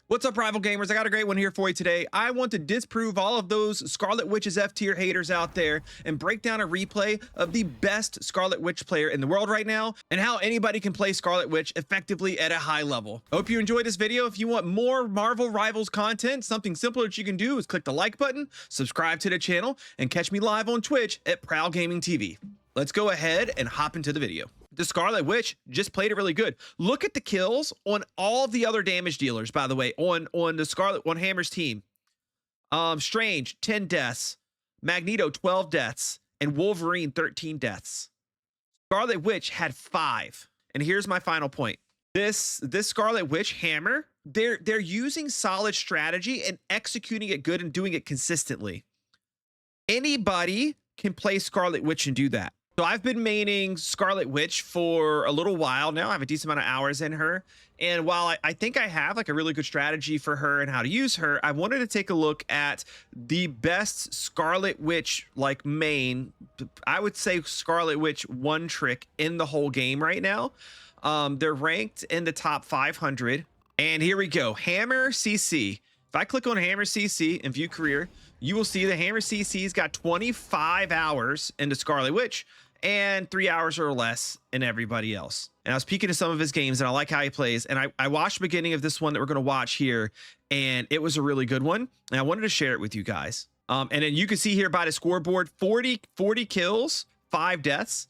What's up, rival gamers? I got a great one here for you today. I want to disprove all of those Scarlet Witch's F tier haters out there and break down a replay of the best Scarlet Witch player in the world right now and how anybody can play Scarlet Witch effectively at a high level. I hope you enjoyed this video. If you want more Marvel Rivals content, something simple that you can do is click the like button, subscribe to the channel, and catch me live on Twitch at Prowl Gaming TV. Let's go ahead and hop into the video. The Scarlet Witch just played it really good. Look at the kills on all the other damage dealers, by the way, on Hammer's team. Strange, 10 deaths. Magneto, 12 deaths. And Wolverine, 13 deaths. Scarlet Witch had 5. And here's my final point. This Scarlet Witch Hammer, they're using solid strategy and executing it good and doing it consistently. Anybody can play Scarlet Witch and do that. So I've been maining Scarlet Witch for a little while now. I have a decent amount of hours in her. And while I think I have like a really good strategy for her and how to use her, I wanted to take a look at the best Scarlet Witch like main. I would say Scarlet Witch one trick in the whole game right now. They're ranked in the top 500. And here we go. Hammer CC. If I click on Hammer CC and view career, you will see the Hammer CC's got 25 hours into Scarlet Witch and 3 hours or less in everybody else. And I was peeking at some of his games and I like how he plays. And I watched the beginning of this one that we're going to watch here, and it was a really good one. And I wanted to share it with you guys. And then you can see here by the scoreboard, 40 kills, 5 deaths,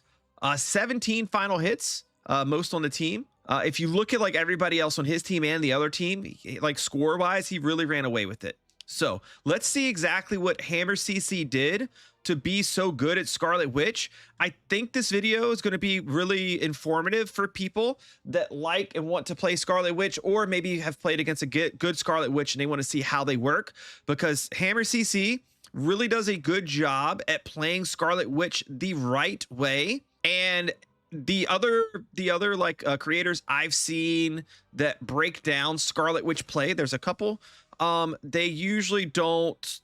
17 final hits, most on the team. If you look at like everybody else on his team and the other team, like score wise, he really ran away with it. So let's see exactly what Hammer CC did to be so good at Scarlet Witch. I think this video is going to be really informative for people that like and want to play Scarlet Witch, or maybe have played against a good Scarlet Witch and they want to see how they work, because Hammer CC really does a good job at playing Scarlet Witch the right way. And the other creators I've seen that break down Scarlet Witch play, there's a couple, they usually don't,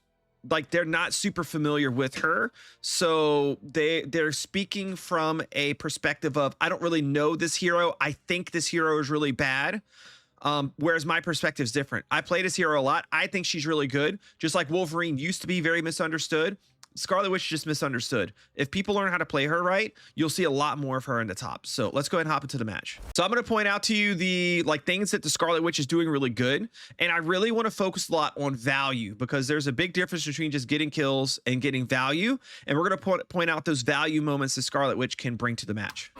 like, they're not super familiar with her, so they're speaking from a perspective of, I don't really know this hero, I think this hero is really bad. Whereas my perspective is different. I play this hero a lot. I think she's really good, just like Wolverine used to be very misunderstood. Scarlet Witch just misunderstood. If people learn how to play her right, you'll see a lot more of her in the top. So let's go ahead and hop into the match. So I'm going to point out to you the things that the Scarlet Witch is doing really good. And I really want to focus a lot on value, because there's a big difference between just getting kills and getting value. And we're going to point out those value moments the Scarlet Witch can bring to the match.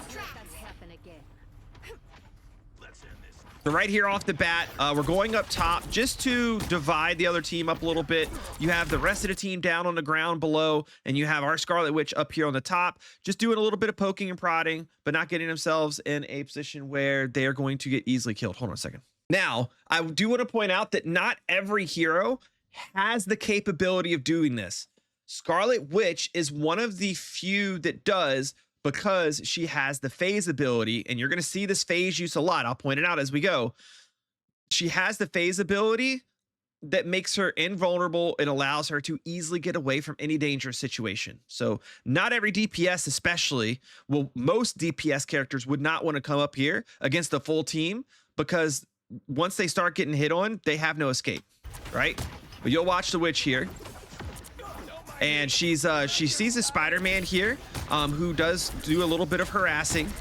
So right here off the bat, we're going up top just to divide the other team up a little bit. You have the rest of the team down on the ground below, and you have our Scarlet Witch up here on the top, just doing a little bit of poking and prodding, but not getting themselves in a position where they are going to get easily killed. Hold on a second. Now, I do want to point out that not every hero has the capability of doing this. Scarlet Witch is one of the few that does, because she has the phase ability, and you're going to see this phase use a lot. I'll point it out as we go. She has the phase ability that makes her invulnerable and allows her to easily get away from any dangerous situation. So not every DPS, especially, well, most DPS characters would not want to come up here against the full team, because once they start getting hit on, they have no escape, right? But you'll watch the witch here. And she sees a Spider-Man here, who does do a little bit of harassing.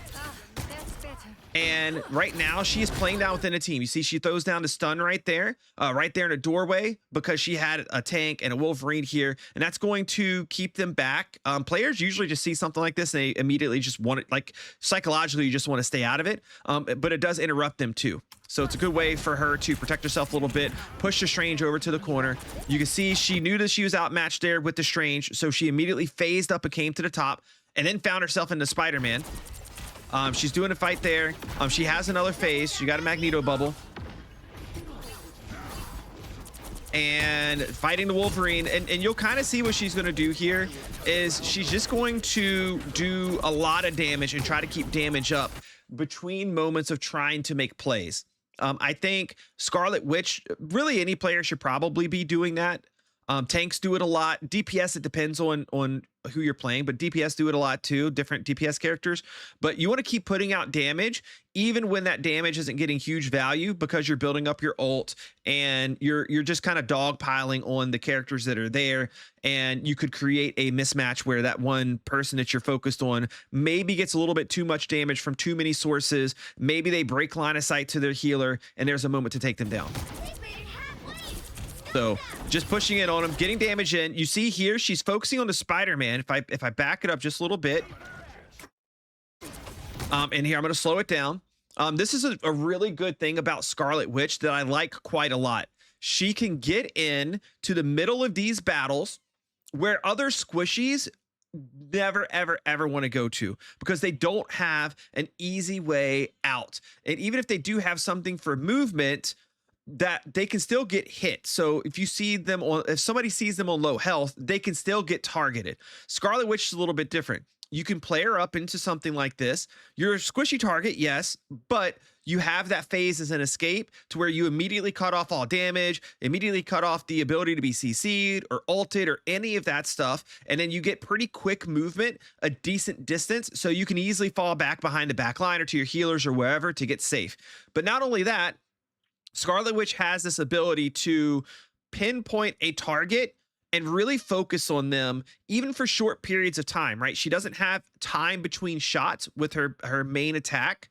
And right now she is playing down within a team. You see she throws down the stun right there in a doorway, because she had a tank and a Wolverine here, and that's going to keep them back. Players usually just see something like this and they immediately just want it, like psychologically you just want to stay out of it, but it does interrupt them too. So it's a good way for her to protect herself a little bit, push the Strange over to the corner. You can see she knew that she was outmatched there with the Strange, so she immediately phased up and came to the top, and then found herself into Spider-Man. She's doing a fight there. She has another phase. She got a Magneto bubble. And fighting the Wolverine. And you'll kind of see what she's going to do here is she's just going to do a lot of damage and try to keep damage up between moments of trying to make plays. I think Scarlet Witch, really any player should probably be doing that. Tanks do it a lot. DPS, it depends on who you're playing, but DPS do it a lot too, different DPS characters. But you want to keep putting out damage even when that damage isn't getting huge value, because you're building up your ult and you're just kind of dogpiling on the characters that are there. And you could create a mismatch where that one person that you're focused on maybe gets a little bit too much damage from too many sources. Maybe they break line of sight to their healer and there's a moment to take them down. So just pushing it on him, getting damage in. You see here, she's focusing on the Spider-Man. If I back it up just a little bit, and here I'm going to slow it down. This is a really good thing about Scarlet Witch that I like quite a lot. She can get in to the middle of these battles where other squishies never, ever, ever want to go to, because they don't have an easy way out. And even if they do have something for movement, that they can still get hit. So if you see them on, if somebody sees them on low health, they can still get targeted. Scarlet Witch is a little bit different. You can play her up into something like this. You're a squishy target, yes, but you have that phase as an escape to where you immediately cut off all damage, immediately cut off the ability to be CC'd or ulted or any of that stuff. And then you get pretty quick movement, a decent distance, so you can easily fall back behind the back line or to your healers or wherever to get safe. But not only that, Scarlet Witch has this ability to pinpoint a target and really focus on them even for short periods of time, right? She doesn't have time between shots with her main attack.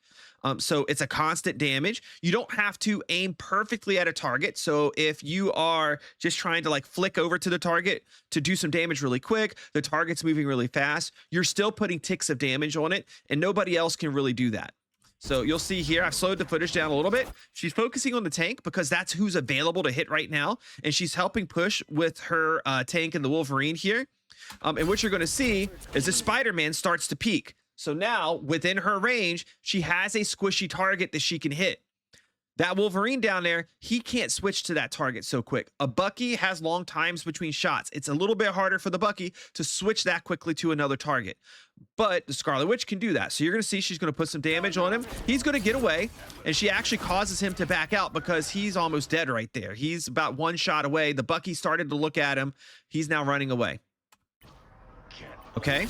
So it's a constant damage. You don't have to aim perfectly at a target. So if you are just trying to like flick over to the target to do some damage really quick, the target's moving really fast, you're still putting ticks of damage on it, and nobody else can really do that. So you'll see here, I've slowed the footage down a little bit. She's focusing on the tank because that's who's available to hit right now. And she's helping push with her tank and the Wolverine here. And what you're going to see is the Spider-Man starts to peak. So now within her range, she has a squishy target that she can hit. That Wolverine down there, he can't switch to that target so quick. A Bucky has long times between shots. It's a little bit harder for the Bucky to switch that quickly to another target. But the Scarlet Witch can do that. So you're going to see she's going to put some damage on him. He's going to get away, and she actually causes him to back out because he's almost dead right there. He's about one shot away. The Bucky started to look at him. He's now running away. Okay.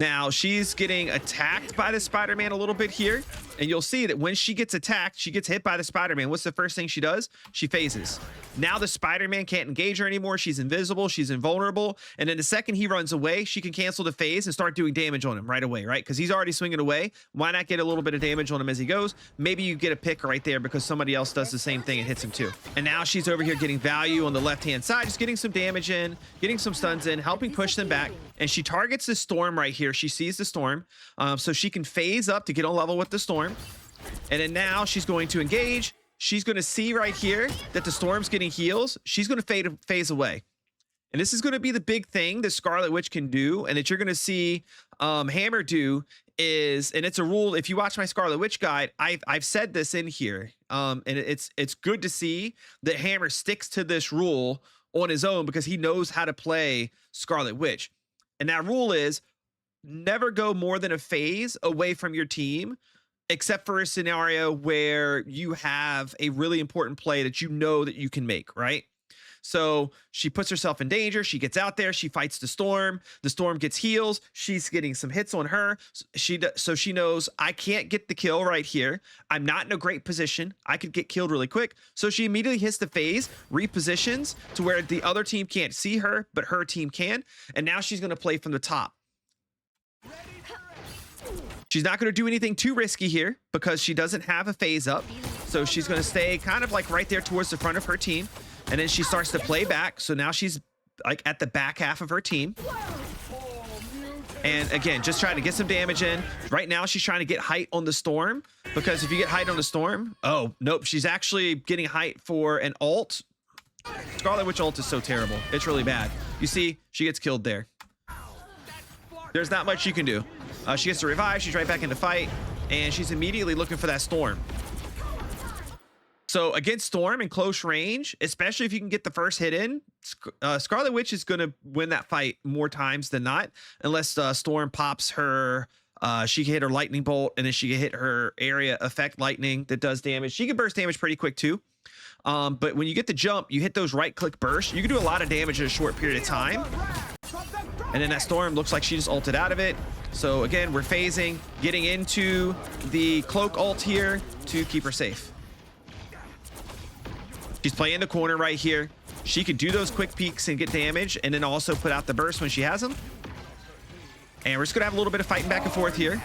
Now she's getting attacked by the Spider-Man a little bit here. And you'll see that when she gets attacked, she gets hit by the Spider-Man. What's the first thing she does? She phases. Now the Spider-Man can't engage her anymore. She's invisible. She's invulnerable. And then the second he runs away, she can cancel the phase and start doing damage on him right away, right? Because he's already swinging away. Why not get a little bit of damage on him as he goes? Maybe you get a pick right there because somebody else does the same thing and hits him too. And now she's over here getting value on the left-hand side, just getting some damage in, getting some stuns in, helping push them back. And she targets the Storm right here. She sees the Storm. So she can phase up to get on level with the Storm. And then now she's going to engage. She's going to see right here that the Storm's getting heals. She's going to phase away. And this is going to be the big thing that Scarlet Witch can do, and that you're going to see Hammer do is, and it's a rule. If you watch my Scarlet Witch guide, I've said this in here, and it's good to see that Hammer sticks to this rule on his own because he knows how to play Scarlet Witch. And that rule is never go more than a phase away from your team, except for a scenario where you have a really important play that you know that you can make, right? So she puts herself in danger. She gets out there. She fights the Storm. The Storm gets heals. She's getting some hits on her. So she knows I can't get the kill right here. I'm not in a great position. I could get killed really quick. So she immediately hits the phase, repositions to where the other team can't see her, but her team can. And now she's going to play from the top. She's not going to do anything too risky here because she doesn't have a phase up. So she's going to stay kind of like right there towards the front of her team. And then she starts to play back. So now she's like at the back half of her team. And again, just trying to get some damage in. Right now, she's trying to get height on the Storm, because if you get height on the Storm, oh, nope, she's actually getting height for an ult. Scarlet Witch ult is so terrible. It's really bad. You see, she gets killed there. There's not much you can do. She gets to revive. She's right back into fight, and she's immediately looking for that Storm. So against Storm in close range, especially if you can get the first hit in, Scarlet Witch is going to win that fight more times than not, unless Storm pops her She can hit her lightning bolt, and then she can hit her area effect lightning that does damage. She can burst damage pretty quick too. But when you get the jump, you hit those right click bursts. You can do a lot of damage in a short period of time. And then that storm looks like she just ulted out of it. So again, we're phasing, getting into the cloak ult here to keep her safe. She's playing the corner right here. She can do those quick peeks and get damage, and then also put out the burst when she has them. And we're just gonna have a little bit of fighting back and forth here.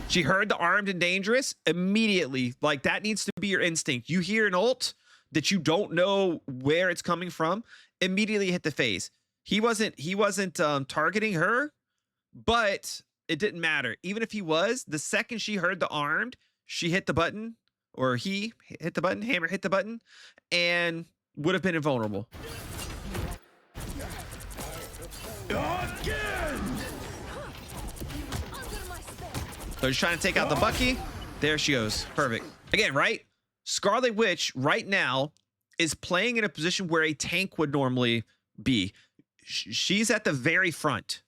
She heard the armed and dangerous immediately. Like, that needs to be your instinct. You hear an ult that you don't know where it's coming from, immediately hit the phase. He wasn't targeting her, but it didn't matter. Even if he was, the second she heard the armed, she hit the button, or he hit the button, Hammer hit the button, and would have been invulnerable. So he's trying to take out the Bucky. There she goes. Perfect. Again, right? Scarlet Witch right now is playing in a position where a tank would normally be. She's at the very front.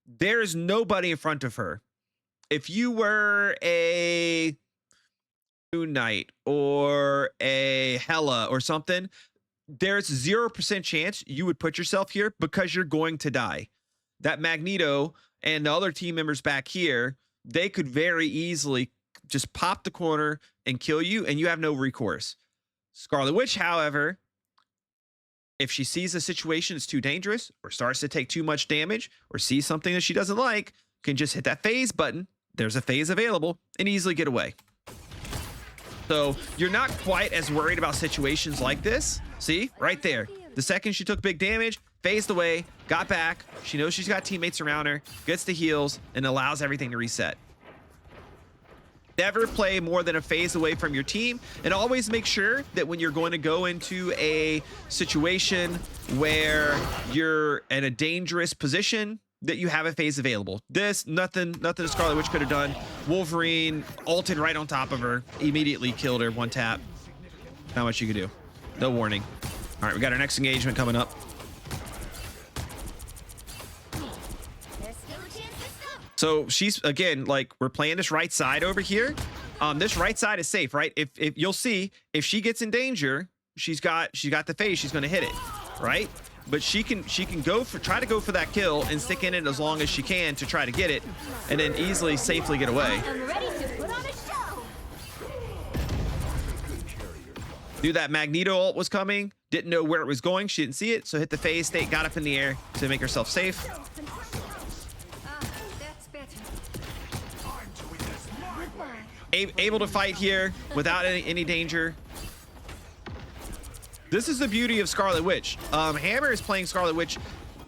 There is nobody in front of her. If you were a Moon Knight or a Hela or something, there's 0% chance you would put yourself here because you're going to die. That Magneto and the other team members back here, they could very easily just pop the corner and kill you, and you have no recourse. Scarlet Witch, however, if she sees a situation that's too dangerous or starts to take too much damage or sees something that she doesn't like, can just hit that phase button. There's a phase available and easily get away. So you're not quite as worried about situations like this. See, right there. The second she took big damage, phased away, got back. She knows she's got teammates around her, gets the heals, and allows everything to reset. Never play more than a phase away from your team, and always make sure that when you're going to go into a situation where you're in a dangerous position, that you have a phase available. This, nothing a Scarlet Witch could have done. Wolverine ulted right on top of her, immediately killed her, one tap. Not much you could do. No warning. All right, we got our next engagement coming up. So she's, again, like, we're playing this right side over here. This right side is safe, right? If you'll see, if she gets in danger, she's got the phase, she's gonna hit it, right? But she can try to go for that kill and stick in it as long as she can to try to get it, and then easily, safely get away. I'm ready to put on a show. Knew that Magneto ult was coming, didn't know where it was going, she didn't see it, so hit the phase state, got up in the air to make herself safe. Able to fight here without any danger. This is the beauty of Scarlet Witch. Hammer is playing Scarlet Witch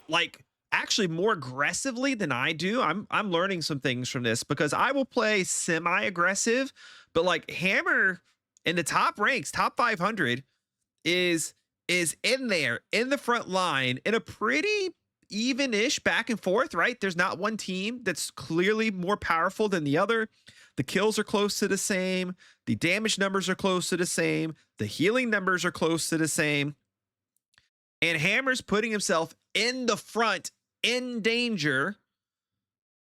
like actually more aggressively than I do. I'm learning some things from this because I will play semi-aggressive, but like Hammer in the top ranks, top 500 is in there in the front line in a pretty even-ish back and forth, right? There's not one team that's clearly more powerful than the other. The kills are close to the same. The damage numbers are close to the same. The healing numbers are close to the same. And Hammer's putting himself in the front in danger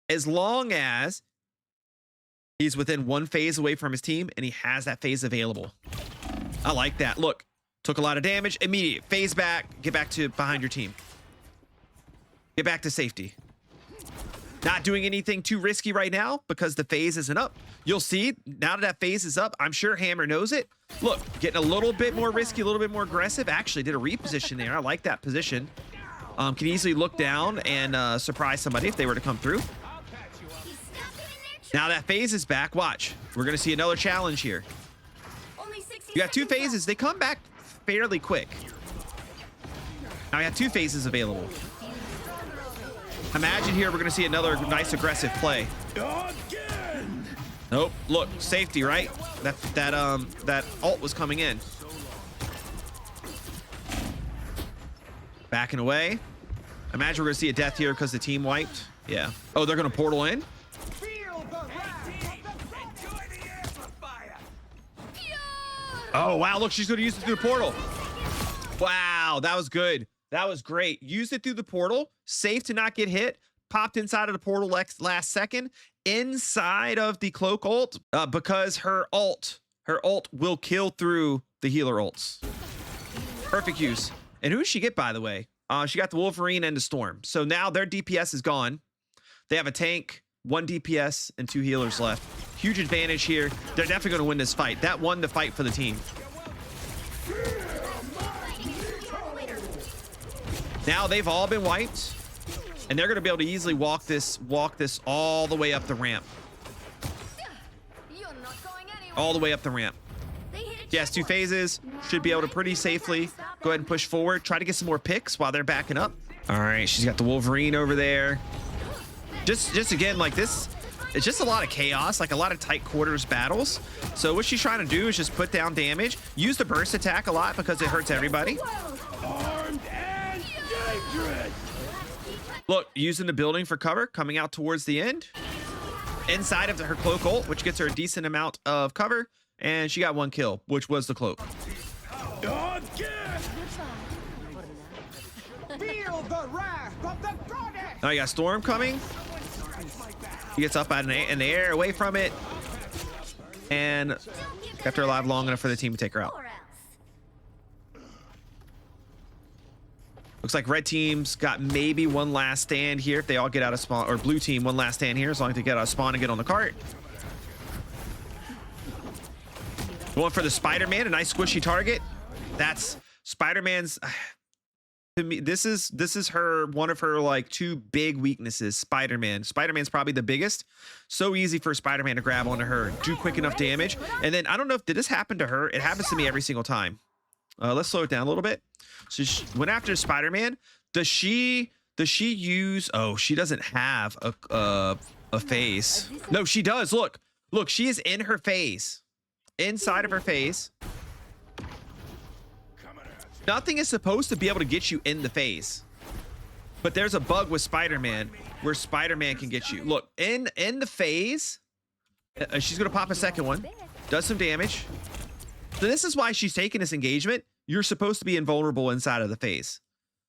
as long as he's within one phase away from his team and he has that phase available. I like that. Look, took a lot of damage. Immediate phase back. Get back to behind your team. Get back to safety. Not doing anything too risky right now because the phase isn't up. You'll see now that phase is up, I'm sure Hammer knows it. Look, getting a little bit more risky, a little bit more aggressive. Actually did a reposition there. I like that position. Can easily look down and surprise somebody if they were to come through. Now that phase is back, watch. We're gonna see another challenge here. You got two phases, they come back fairly quick. Now we have two phases available. Imagine here we're going to see another nice aggressive play. Nope. Look, safety, right? That ult was coming in. Backing away. Imagine we're going to see a death here because the team wiped. Yeah. Oh, they're going to portal in? Oh, wow. Look, she's going to use it through the portal. Wow, that was good. That was great. Used it through the portal. Safe to not get hit. popped inside of the portal last second, inside of the cloak ult, because her ult will kill through the healer ults. Perfect use. And who does she get, by the way? She got the Wolverine and the Storm. So now their DPS is gone. They have a tank, 1 DPS, and 2 healers left. Huge advantage here. They're definitely going to win this fight. That won the fight for the team. Now they've all been wiped, and they're going to be able to easily walk this all the way up the ramp. All the way up the ramp. Yes, 2 phases. Should be able to pretty safely go ahead and push forward. Try to get some more picks while they're backing up. All right, she's got the Wolverine over there. Just again, like this, it's just a lot of chaos, like a lot of tight quarters battles. So what she's trying to do is just put down damage, use the burst attack a lot because it hurts everybody. Armed and dangerous. Look, using the building for cover, coming out towards the end. Inside of her cloak ult, which gets her a decent amount of cover. And she got 1 kill, which was the cloak. Feel the wrath of the goddess. Now you got Storm coming. He gets up in the air, away from it. And kept her alive long enough for the team to take her out. Looks like red team's got maybe one last stand here if they all get out of spawn, or blue team one last stand here as long as they get out of spawn and get on the cart. Going for the Spider-Man, a nice squishy target. That's Spider-Man's. To me, this is one of her like 2 big weaknesses. Spider-Man's probably the biggest. So easy for Spider-Man to grab onto her, do quick enough damage. And then I don't know if did this happen to her. It happens to me every single time. Let's slow it down a little bit. So she went after Spider-Man. Does she use? Oh, she doesn't have a phase. No, she does. Look, she is in her phase. Inside of her phase. Nothing is supposed to be able to get you in the phase, but there's a bug with Spider-Man where Spider-Man can get you. Look, in the phase, she's gonna pop a second one, does some damage. So this is why she's taking this engagement. You're supposed to be invulnerable inside of the phase.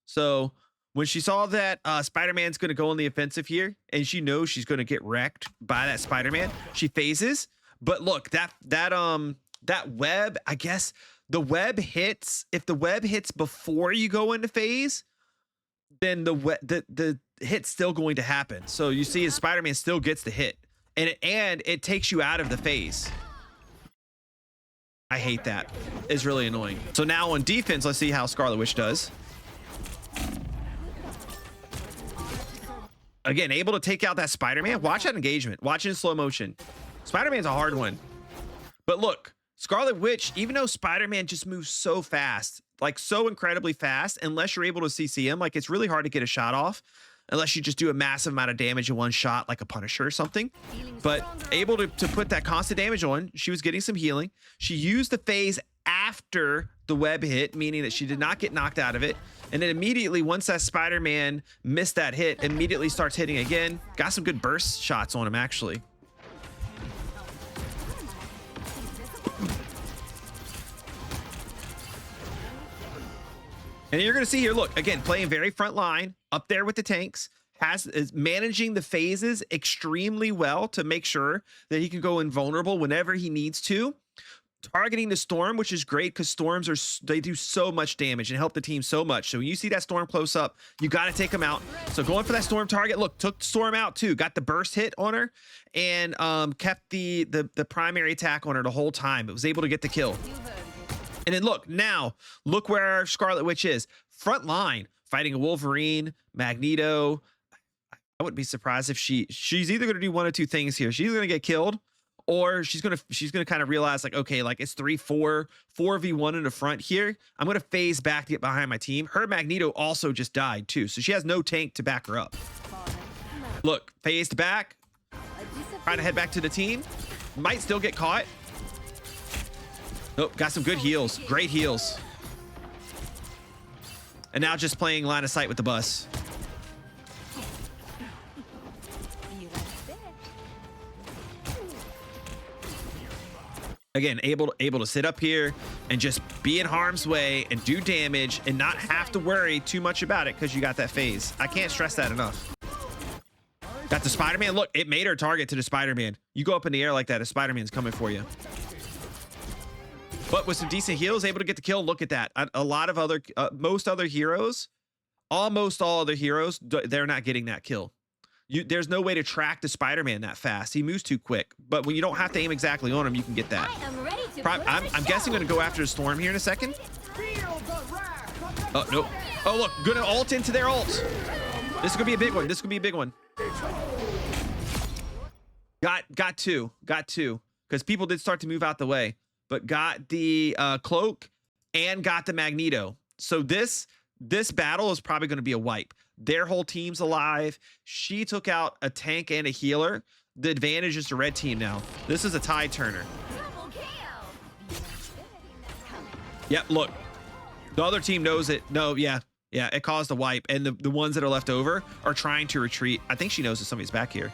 So when she saw that Spider-Man's gonna go on the offensive here, and she knows she's gonna get wrecked by that Spider-Man, she phases. But look, that web, I guess the web hits. If the web hits before you go into phase, then the hit's still going to happen. So you see, Spider-Man still gets the hit, and it takes you out of the phase. I hate that. It's really annoying. So now on defense, let's see how Scarlet Witch does. Again, able to take out that Spider-Man. Watch that engagement. Watch it in slow motion. Spider-Man's a hard one. But look, Scarlet Witch, even though Spider-Man just moves so fast, like so incredibly fast, unless you're able to CC him, like it's really hard to get a shot off unless you just do a massive amount of damage in one shot, like a Punisher or something. But able to put that constant damage on, she was getting some healing. She used the phase after the web hit, meaning that she did not get knocked out of it. And then immediately, once that Spider-Man missed that hit, immediately starts hitting again. Got some good burst shots on him, actually. And you're going to see here, look, again, playing very front line, up there with the tanks, is managing the phases extremely well to make sure that he can go invulnerable whenever he needs to. Targeting the Storm, which is great because Storms they do so much damage and help the team so much. So when you see that Storm close up, you got to take him out. So going for that Storm target, look, took Storm out too. Got the burst hit on her and kept the primary attack on her the whole time. It was able to get the kill. And then look where our Scarlet Witch is. Front line, fighting a Wolverine, Magneto. I wouldn't be surprised if she's either going to do one of 2 things here. She's going to get killed, or she's gonna kind of realize, like, okay, like it's 4v1 in the front here. I'm gonna phase back to get behind my team. Her Magneto also just died too, so she has no tank to back her up. Look, phased back, trying to head back to the team. Might still get caught. Nope, got some good heals, great heals. And now just playing line of sight with the bus. Again, able to sit up here and just be in harm's way and do damage and not have to worry too much about it because you got that phase. I can't stress that enough. Got the Spider-Man. Look, it made her target to the Spider-Man. You go up in the air like that, a Spider-Man's coming for you. But with some decent heals, able to get the kill. Look at that. A lot of other, most other heroes, almost all other heroes, they're not getting that kill. There's no way to track the Spider-Man that fast. He moves too quick. But when you don't have to aim exactly on him, you can get that. I'm guessing I'm going to go after the Storm here in a second. Oh, no. Oh, look. Gonna ult into their ult. This is going to be a big one. This is going to be a big one. Got two. Because people did start to move out the way. But got the cloak and got the Magneto. So this battle is probably going to be a wipe. Their whole team's alive. She took out a tank and a healer. The advantage is the red team now. This is a tide turner. Yep, look. The other team knows it. No, yeah, it caused a wipe. And the ones that are left over are trying to retreat. I think she knows that somebody's back here.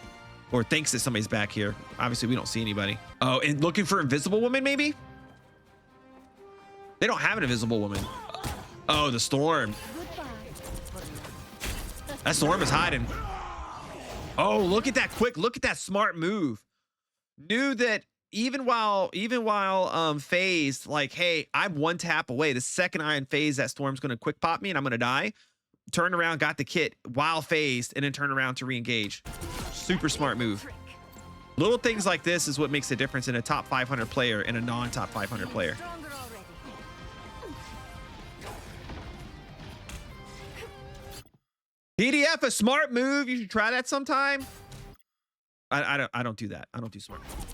Or thinks that somebody's back here. Obviously, we don't see anybody. Oh, and looking for Invisible Woman, maybe? They don't have an Invisible Woman. Oh, the Storm. That Storm is hiding. Oh, look at that quick. Look at that smart move. Knew that even while phased, like, hey, I'm one tap away. The second I unphase, that Storm's going to quick pop me and I'm going to die. Turned around, got the kit while phased, and then turned around to re-engage. Super smart move. Little things like this is what makes the difference in a top 500 player and a non-top 500 player. PDF, a smart move. You should try that sometime. I don't do that. I don't do smart moves.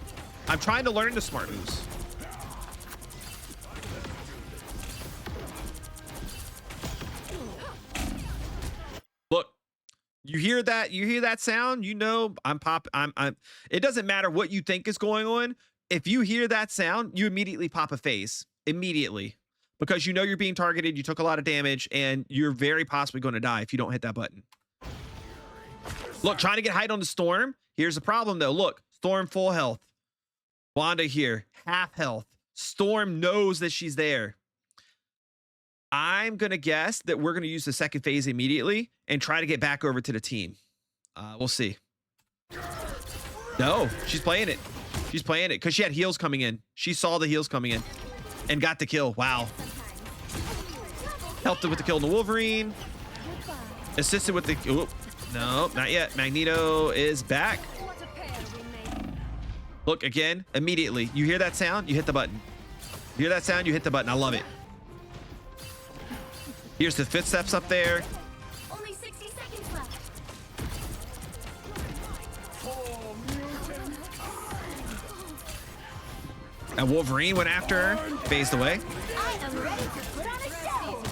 I'm trying to learn the smart moves. Look, you hear that sound, you know I'm it doesn't matter what you think is going on. If you hear that sound, you immediately pop a phase. Immediately. Because you know you're being targeted, you took a lot of damage, and you're very possibly going to die if you don't hit that button. Look, trying to get height on the Storm. Here's the problem, though. Look, Storm full health. Wanda here, half health. Storm knows that she's there. I'm going to guess that we're going to use the second phase immediately and try to get back over to the team. We'll see. No, she's playing it. She's playing it because she had heals coming in. She saw the heals coming in and got the kill. Wow. Helped it with the kill on the Wolverine. Assisted with the... Ooh, no, not yet. Magneto is back. Look, again, immediately. You hear that sound? You hit the button. You hear that sound? You hit the button. I love it. Here's the footsteps up there. Only 60 seconds left. And Wolverine went after her. Phased away. I am ready to put on a show.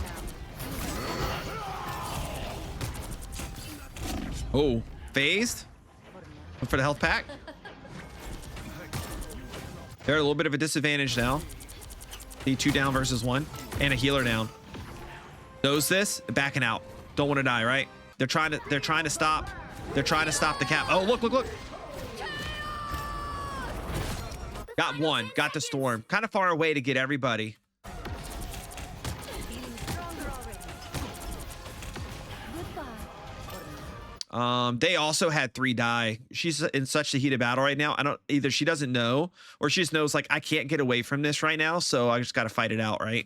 Oh, phased. Went for the health pack. They're a little bit of a disadvantage now. Need 2 down versus 1 and a healer down. Knows this, backing out. Don't want to die, right? They're trying to stop. They're trying to stop the cap. Oh, look. Got one. Got the Storm. Kind of far away to get everybody. They also had 3 die. She's in such a heated battle right now. Either she doesn't know or she just knows, like, I can't get away from this right now, so I just got to fight it out, right?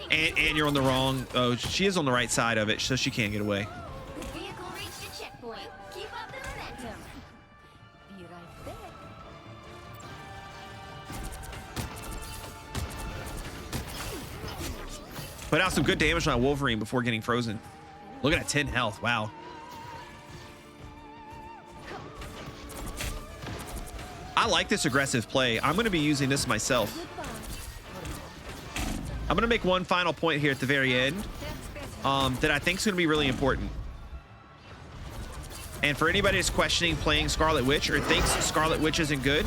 And you're on the wrong... Oh, she is on the right side of it, so she can't get away. The vehicle reached a checkpoint. Keep up the momentum. Be right back. Put out some good damage on Wolverine before getting frozen. Look at that 10 health. Wow. I like this aggressive play. I'm going to be using this myself. I'm going to make one final point here at the very end that I think is going to be really important. And for anybody that's questioning playing Scarlet Witch or thinks Scarlet Witch isn't good,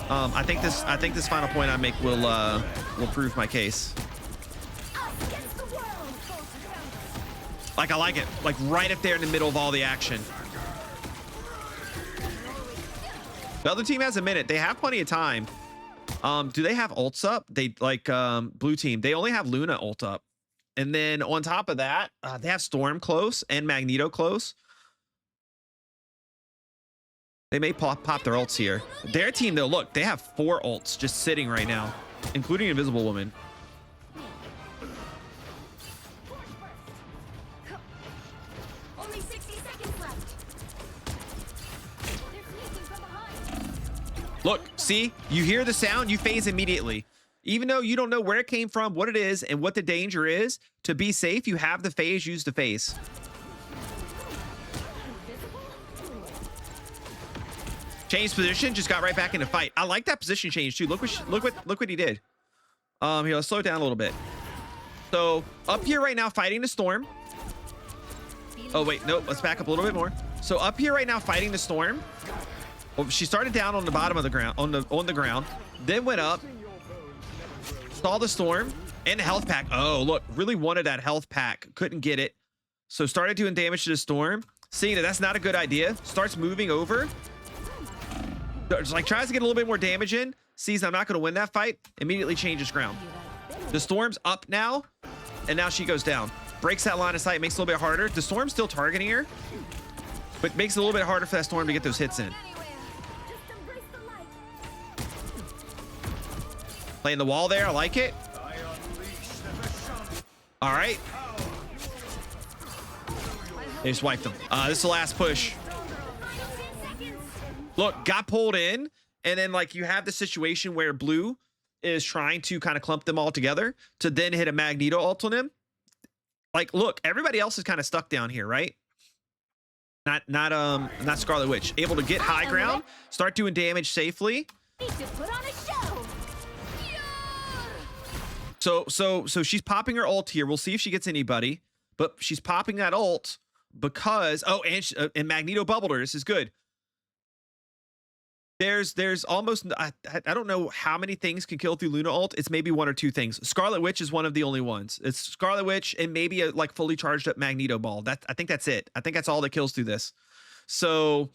I think this final point I make will prove my case. Like, I like it. Like, right up there in the middle of all the action. The other team has a minute. They have plenty of time. Do they have ults up? They, like, blue team. They only have Luna ult up. And then on top of that, they have Storm close and Magneto close. They may pop their ults here. Their team, though, look, they have 4 ults just sitting right now, including Invisible Woman. Only 60 seconds left. They're sneaking from behind. Look, see, you hear the sound, you phase immediately. Even though you don't know where it came from, what it is, and what the danger is, to be safe, you have the phase, use the phase. Change position, just got right back in the fight. I like that position change too. Look what he did. Here, let's slow it down a little bit. So up here right now, fighting the storm. Oh wait, nope. Let's back up a little bit more. So up here right now, fighting the storm. Oh, she started down on the bottom of the ground, on the ground, then went up, saw the storm and the health pack. Oh, look, really wanted that health pack, couldn't get it. So started doing damage to the storm. Seeing that that's not a good idea, starts moving over. Just like tries to get a little bit more damage in, sees I'm not going to win that fight, immediately changes ground. The storm's up now, and now she goes down. Breaks that line of sight, makes it a little bit harder. The storm's still targeting her, but makes it a little bit harder for that storm to get those hits in. Just embrace the light. Playing the wall there, I like it. All right. They just wiped them. This is the last push. Look, got pulled in, and then like you have the situation where blue is trying to kind of clump them all together to then hit a Magneto ult on him. Like, look, everybody else is kind of stuck down here, right? Not Scarlet Witch. Able to get high ground, start doing damage safely. Need to put on a show. So she's popping her ult here. We'll see if she gets anybody, but she's popping that ult because and Magneto bubbled her. This is good. There's almost I don't know how many things can kill through Luna ult. It's maybe 1 or 2 things. Scarlet Witch is one of the only ones. It's Scarlet Witch and maybe a like fully charged up Magneto ball. I think that's it. I think that's all that kills through this. So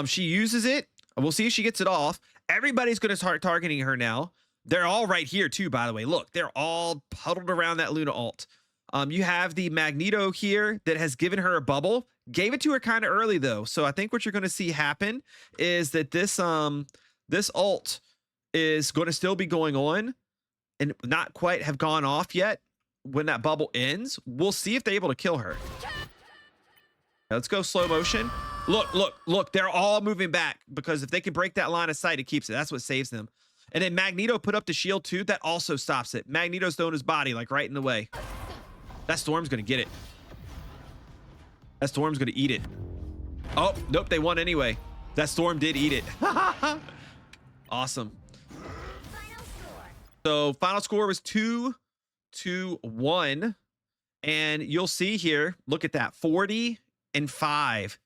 she uses it. We'll see if she gets it off. Everybody's going to start targeting her now. They're all right here too, by the way. Look, they're all puddled around that Luna ult. You have the Magneto here that has given her a bubble. Gave it to her kind of early though. So I think what you're going to see happen is that this ult is going to still be going on and not quite have gone off yet when that bubble ends. We'll see if they're able to kill her. Let's go slow motion. Look, they're all moving back because if they can break that line of sight, it keeps it. That's what saves them. And then Magneto put up the shield too. That also stops it. Magneto's throwing his body like right in the way. That storm's going to get it. That storm's going to eat it. Oh, nope. They won anyway. That storm did eat it. Awesome. So final score was 2-1. And you'll see here, look at that. 40 and 5.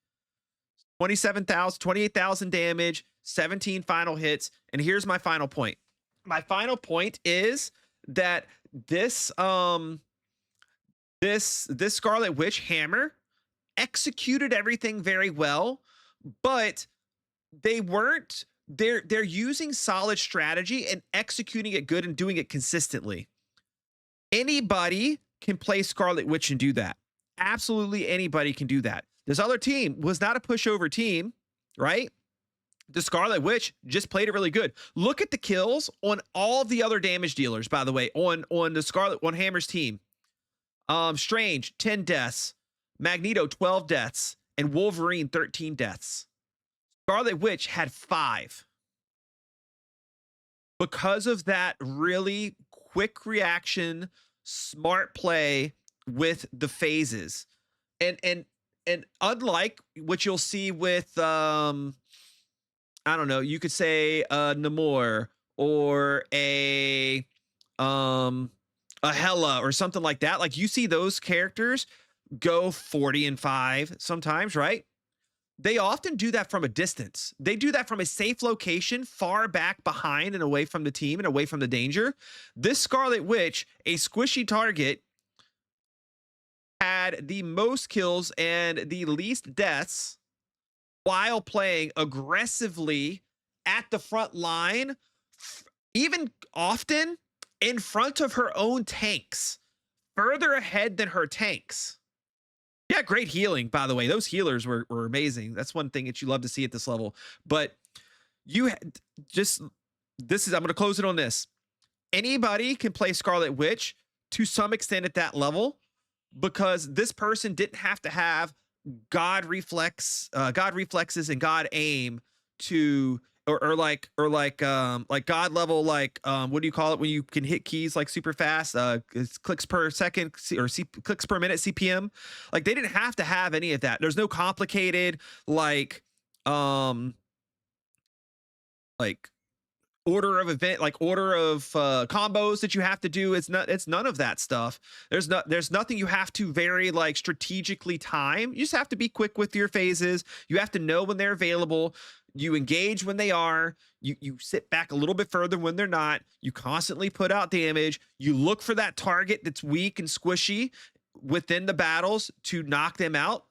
28,000 damage, 17 final hits. And here's my final point. My final point is that this Scarlet Witch hammer executed everything very well, but they're using solid strategy and executing it good and doing it consistently. Anybody can play Scarlet Witch and do that. Absolutely anybody can do that. This other team was not a pushover team, right? The Scarlet Witch just played it really good. Look at the kills on all of the other damage dealers, by the way, on Hammer's team. Strange, 10 deaths. Magneto, 12 deaths. And Wolverine, 13 deaths. Scarlet Witch had 5. Because of that really quick reaction, smart play with the phases. And unlike what you'll see with, I don't know, you could say Namor or a Hela or something like that. Like you see those characters go 40 and 5 sometimes, right? They often do that from a distance. They do that from a safe location, far back behind and away from the team and away from the danger. This Scarlet Witch, a squishy target, had the most kills and the least deaths while playing aggressively at the front line, even often in front of her own tanks, further ahead than her tanks. Yeah, great healing, by the way. Those healers were amazing. That's one thing that you love to see at this level. But you just, this is, I'm going to close it on this. Anybody can play Scarlet Witch to some extent at that level, because this person didn't have to have God reflexes and God aim to, or like God level, like what do you call it when you can hit keys like super fast, it's clicks per second or clicks per minute CPM. Like they didn't have to have any of that. There's no complicated like order of event, like order of combos that you have to do. It's none of that stuff. There's nothing you have to very like strategically time. You just have to be quick with your phases. You have to know when they're available. You engage when they are. You sit back a little bit further when they're not. You constantly put out damage. You look for that target that's weak and squishy within the battles to knock them out.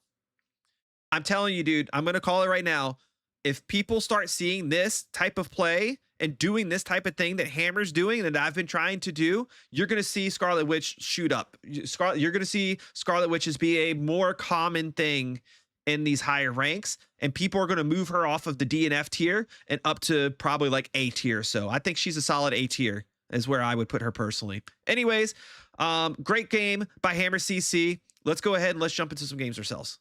I'm telling you, dude, I'm going to call it right now. If people start seeing this type of play and doing this type of thing that Hammer's doing, that I've been trying to do, you're going to see Scarlet Witch shoot up. You're going to see Scarlet Witches be a more common thing in these higher ranks, and people are going to move her off of the D and F tier and up to probably like A tier. So I think she's a solid A tier is where I would put her personally. Anyways, great game by Hammer CC. Let's go ahead and let's jump into some games ourselves.